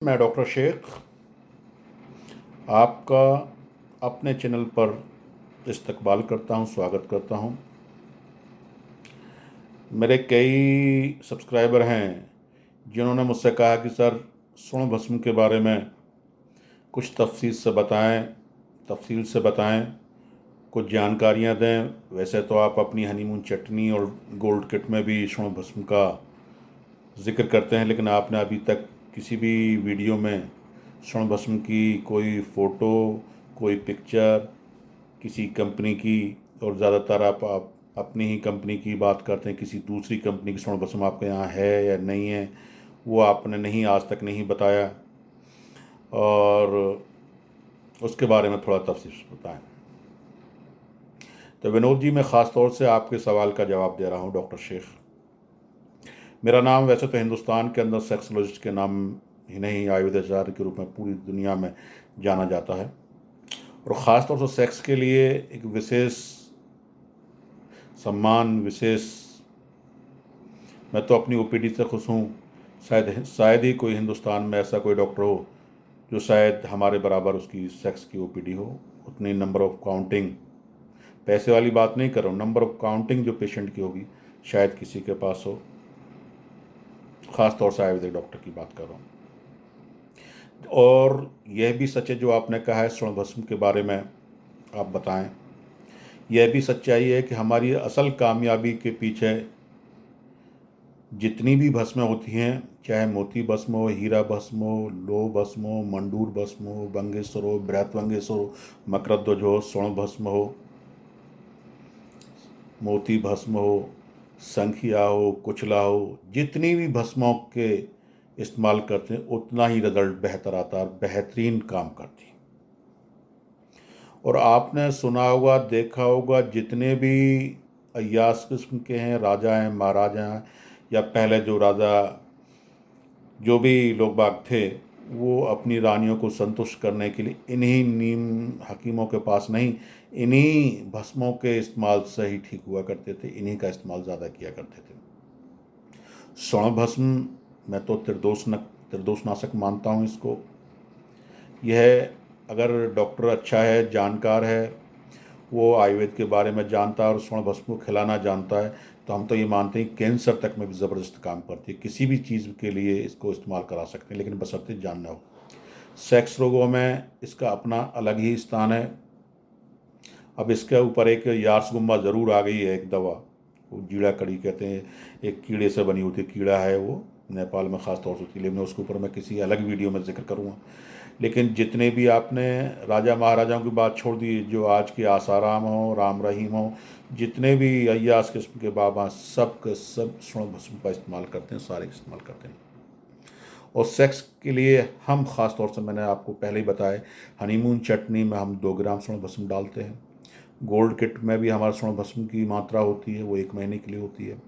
मैं डॉक्टर शेख आपका अपने चैनल पर इस्तकबाल करता हूं, स्वागत करता हूं। मेरे कई सब्सक्राइबर हैं जिन्होंने मुझसे कहा कि सर स्वर्ण भस्म के बारे में कुछ तफसील से बताएं, कुछ जानकारियां दें। वैसे तो आप अपनी हनीमून चटनी और गोल्ड किट में भी स्वर्ण भस्म का जिक्र करते हैं, लेकिन आपने अभी तक किसी भी वीडियो में स्वर्ण भस्म की कोई फ़ोटो, कोई पिक्चर किसी कंपनी की, और ज़्यादातर आप अपनी ही कंपनी की बात करते हैं। किसी दूसरी कंपनी की स्वर्ण भस्म आपके यहाँ है या नहीं है, वो आपने नहीं आज तक नहीं बताया, और उसके बारे में थोड़ा तफसील से बताएं। तो विनोद जी, मैं ख़ास तौर से आपके सवाल का जवाब दे रहा हूँ डॉक्टर शेख। मेरा नाम वैसे तो हिंदुस्तान के अंदर सेक्सोलॉजिस्ट के नाम ही नहीं, आयुर्वेदाचार्य के रूप में पूरी दुनिया में जाना जाता है, और ख़ास तौर से सेक्स के लिए एक विशेष सम्मान, विशेष, मैं तो अपनी ओपीडी से खुश हूँ। शायद ही कोई हिंदुस्तान में ऐसा कोई डॉक्टर हो जो शायद हमारे बराबर उसकी सेक्स की ओपीडी हो। उतनी नंबर ऑफ काउंटिंग, पैसे वाली बात नहीं कर रहा हूँ, नंबर ऑफ काउंटिंग जो पेशेंट की होगी शायद किसी के पास हो। ख़ास तौर से आयुर्वेदिक डॉक्टर की बात कर रहा हूँ। और यह भी सच है जो आपने कहा है स्वर्ण भस्म के बारे में आप बताएं। यह भी सच्चाई है कि हमारी असल कामयाबी के पीछे जितनी भी भस्में होती हैं, चाहे मोती भस्म हो, हीरा भस्म हो, लोह भस्म हो, मंडूर भस्म हो, बंगेश्वर हो, बृहत्वंगेश्वर हो, मकरध्वज हो, स्वर्ण भस्म हो, मोती भस्म हो, संखिया हो, कुचला हो, जितनी भी भस्मों के इस्तेमाल करते हैं उतना ही रिजल्ट बेहतर आता है और बेहतरीन काम करती है। और आपने सुना होगा, देखा होगा, जितने भी अय्यास किस्म के हैं, राजा हैं, महाराजा हैं, या पहले जो राजा, जो भी लोग बाग थे, वो अपनी रानियों को संतुष्ट करने के लिए इन्हीं नीम हकीमों के पास नहीं, इन्हीं भस्मों के इस्तेमाल से ही ठीक हुआ करते थे। इन्हीं का इस्तेमाल ज़्यादा किया करते थे। स्वर्ण भस्म मैं तो त्रिदोषनाशक मानता हूँ इसको। यह, अगर डॉक्टर अच्छा है, जानकार है, वो आयुर्वेद के बारे में जानता है और स्वर्ण भस्म को खिलाना जानता है, तो हम तो ये मानते हैं कैंसर तक में भी ज़बरदस्त काम करती है। किसी भी चीज़ के लिए इसको इस्तेमाल करा सकते हैं, लेकिन बशर्ते जानना हो। सेक्स रोगों में इसका अपना अलग ही स्थान है। अब इसके ऊपर एक यार्सगुम्बा ज़रूर आ गई है, एक दवा, वो जीड़ा कड़ी कहते हैं, एक कीड़े से बनी होती है, कीड़ा है वो, नेपाल में ख़ास तौर से होती है, लेकिन उसके ऊपर मैं किसी अलग वीडियो में जिक्र करूँगा। लेकिन जितने भी आपने राजा महाराजाओं की बात छोड़ दी, जो आज के आसाराम हो, राम रहीम हो, जितने भी अय्यास किस्म के बाबा, सब के सब स्वर्ण भस्म का इस्तेमाल करते हैं, सारे इस्तेमाल करते हैं। और सेक्स के लिए हम ख़ास तौर से, मैंने आपको पहले ही बताया, हनीमून चटनी में हम 2 ग्राम स्वर्ण भस्म डालते हैं। गोल्ड किट में भी हमारा स्वर्ण भस्म की मात्रा होती है, वो 1 महीने के लिए होती है।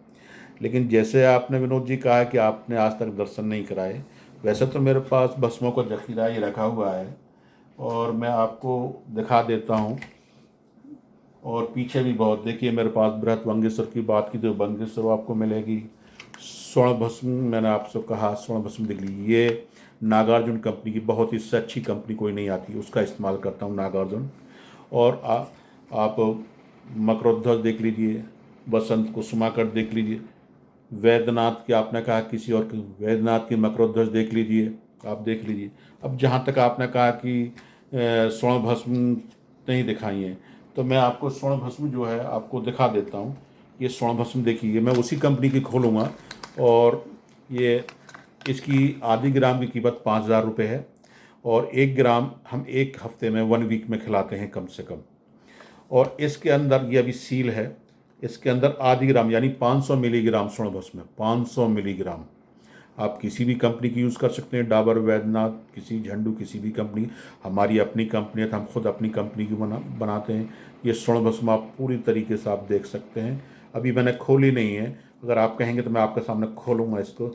लेकिन जैसे आपने विनोद जी कहा कि आपने आज तक दर्शन नहीं कराए, वैसे तो मेरे पास भस्मों का जखीरा ही रखा हुआ है, और मैं आपको दिखा देता हूँ। और पीछे भी बहुत, देखिए मेरे पास बृहत्वंगेश्वर की बात की तो बंगेश्वर आपको मिलेगी। स्वर्ण भस्म मैंने आपसे कहा, स्वर्ण भस्म देख लीजिए, ये नागार्जुन कंपनी की, बहुत ही इससे अच्छी कंपनी कोई नहीं आती, उसका इस्तेमाल करता हूँ, नागार्जुन। और आप मकरोध्वज देख लीजिए, बसंत कुसुमाकर देख लीजिए, वैद्यनाथ की आपने कहा किसी और की, वैद्यनाथ की मकरोध्वज देख लीजिए, आप देख लीजिए। अब जहाँ तक आपने कहा कि स्वर्ण भस्म नहीं दिखाई है, तो मैं आपको स्वर्ण भस्म जो है आपको दिखा देता हूँ। ये स्वर्ण भस्म देखिए, मैं उसी कंपनी की खोलूँगा, और ये, इसकी आधी ग्राम की कीमत 5,000 रुपये है, और 1 ग्राम हम 1 हफ्ते में, 1 वीक में खिलाते हैं कम से कम। और इसके अंदर ये अभी सील है, इसके अंदर आधी ग्राम यानी 500 मिलीग्राम स्वर्ण भस्म है, 500 मिलीग्राम। आप किसी भी कंपनी की यूज़ कर सकते हैं, डाबर, वैद्यनाथ, किसी झंडू, किसी भी कंपनी। हमारी अपनी कंपनी है तो हम खुद अपनी कंपनी की बनाते हैं। ये स्वर्ण भस्म आप पूरी तरीके से आप देख सकते हैं। अभी मैंने खोली नहीं है, अगर आप कहेंगे तो मैं आपके सामने खोलूँगा इसको,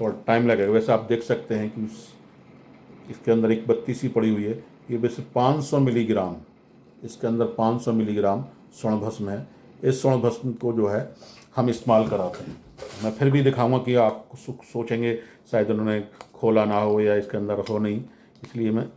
थोड़ा टाइम लगेगा। वैसे आप देख सकते हैं कि इसके अंदर एक बत्ती सी पड़ी हुई है, ये वैसे 500 मिलीग्राम, इसके अंदर 500 मिलीग्राम स्वर्ण भस्म है। इस स्वर्ण भस्म को जो है हम इस्तेमाल कराते हैं। मैं फिर भी दिखाऊंगा कि आप सोचेंगे शायद उन्होंने खोला ना हो या इसके अंदर हो नहीं, इसलिए मैं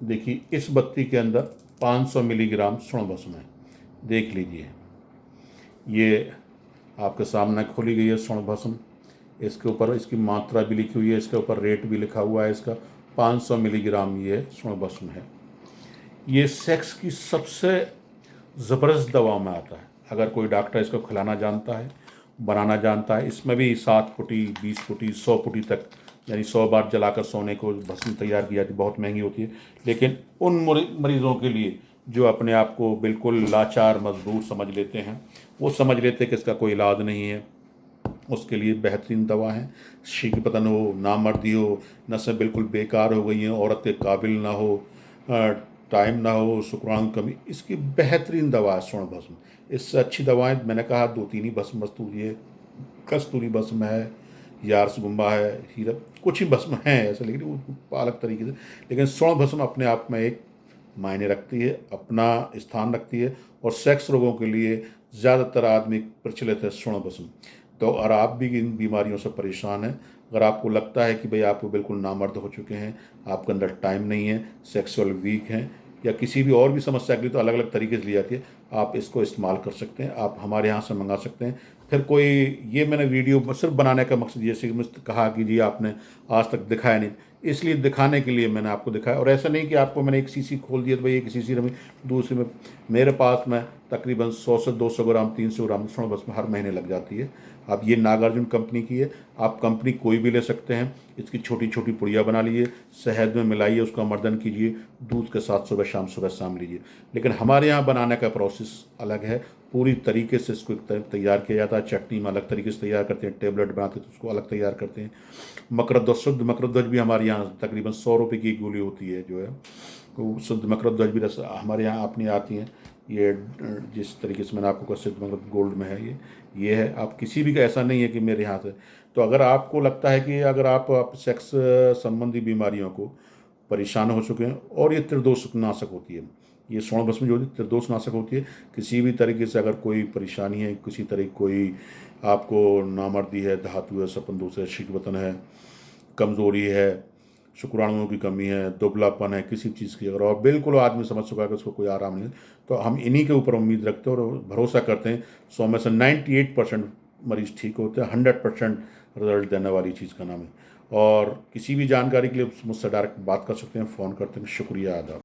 देखिए इस बत्ती के अंदर 500 मिलीग्राम स्वर्ण भस्म है। देख लीजिए, ये आपके सामने खोली गई है स्वर्ण भस्म। इसके ऊपर इसकी मात्रा भी लिखी हुई है, इसके ऊपर रेट भी लिखा हुआ है इसका। 500 मिलीग्राम ये स्वर्ण भस्म है। ये सेक्स की सबसे ज़बरदस्त दवाओं में आता है। अगर कोई डॉक्टर इसको खिलाना जानता है, बनाना जानता है, इसमें भी 7 फुटी, 20 फुटी, 100 फुटी तक, यानी 100 बार जलाकर सोने को भस्म तैयार की जाती है। बहुत महंगी होती है, लेकिन उन मरीज़ों के लिए जो अपने आप को बिल्कुल लाचार मजबूर समझ लेते हैं, वो समझ लेते हैं कि इसका कोई इलाज नहीं है, उसके लिए बेहतरीन दवा है। शीघ्र पतन हो, नामर्दी हो, नसें बिल्कुल बेकार हो गई हैं, औरत के काबिल ना हो, टाइम ना हो, शुक्राणु की कमी, इसकी बेहतरीन दवा है स्वर्ण भस्म। इससे अच्छी दवाएं मैंने कहा 2-3 ही भस्म वस्तु ये कस्तूरी भस्म है, यारसगुम्बा है, हीरा, कुछ ही भस्म हैं ऐसे, लेकिन वो अलग तरीके से। लेकिन स्वर्ण भस्म अपने आप में एक मायने रखती है, अपना स्थान रखती है, और सेक्स रोगों के लिए ज़्यादातर आदमी प्रचलित है स्वर्ण भस्म। तो और आप भी इन बीमारियों से परेशान हैं, अगर आपको लगता है कि भाई आप बिल्कुल नामर्द हो चुके हैं, आपके अंदर टाइम नहीं है, सेक्सुअल वीक हैं, या किसी भी और भी समस्या के लिए, तो अलग अलग तरीके से ली जाती है, आप इसको इस्तेमाल कर सकते हैं। आप हमारे यहाँ से मंगा सकते हैं। फिर कोई, ये मैंने वीडियो सिर्फ बनाने का मकसद, जैसे कि मुझसे कहा कि जी आपने आज तक दिखाया नहीं, इसलिए दिखाने के लिए मैंने आपको दिखाया। और ऐसा नहीं कि आपको मैंने एक सीसी खोल दिया तो भाई एक सीसी रमी, दूसरी में मेरे पास में तकरीबन 100 से 200 ग्राम, 300 ग्राम स्वर्ण भस्म हर महीने लग जाती है। अब ये नागार्जुन कंपनी की है, आप कंपनी कोई भी ले सकते हैं। इसकी छोटी छोटी पुड़िया बना लीजिए, शहद में मिलाइए, उसका मर्दन कीजिए, दूध के साथ सुबह शाम लीजिए। लेकिन हमारे यहाँ बनाने का प्रोसेस अलग है, पूरी तरीके से इसको तैयार किया जाता है। चटनी में अलग तरीके से तैयार करते हैं, टेबलेट बनाते हैं तो उसको अलग तैयार करते हैं। मकरध्वज, शुद्ध मकरध्वज भी हमारे यहाँ तकरीबन 100 रुपये की एक गोली होती है जो है, तो शुद्ध मकरध्वज भी हमारे यहाँ अपनी आती हैं। ये जिस तरीके से मैंने आपको कहा सिद्ध मकरध्वज गोल्ड में है, ये है। आप किसी भी का ऐसा नहीं है कि मेरे यहाँ से। तो अगर आपको लगता है कि अगर आप सेक्स संबंधी बीमारियों को परेशान हो चुके हैं, और ये त्रिदोष नाशक होती है, ये स्वर्ण भस्म जो होती है त्रिदोष नाशक होती है। किसी भी तरीके से अगर कोई परेशानी है, किसी तरह कोई आपको नामर्दी है, धातु है, सपन दोष है, शीघ्रवतन है, कमज़ोरी है, शुक्राणुओं की कमी है, दुबलापन है, किसी चीज़ की, अगर और बिल्कुल आदमी समझ चुका है कि उसको कोई आराम नहीं है, तो हम इन्हीं के ऊपर उम्मीद रखते हैं और भरोसा करते हैं। 100 में से 98% मरीज़ ठीक होते हैं। 100% रिजल्ट देने वाली चीज़ का नाम है। और किसी भी जानकारी के लिए मुझसे डायरेक्ट बात कर सकते हैं, फ़ोन करते हैं। शुक्रिया, आदाब।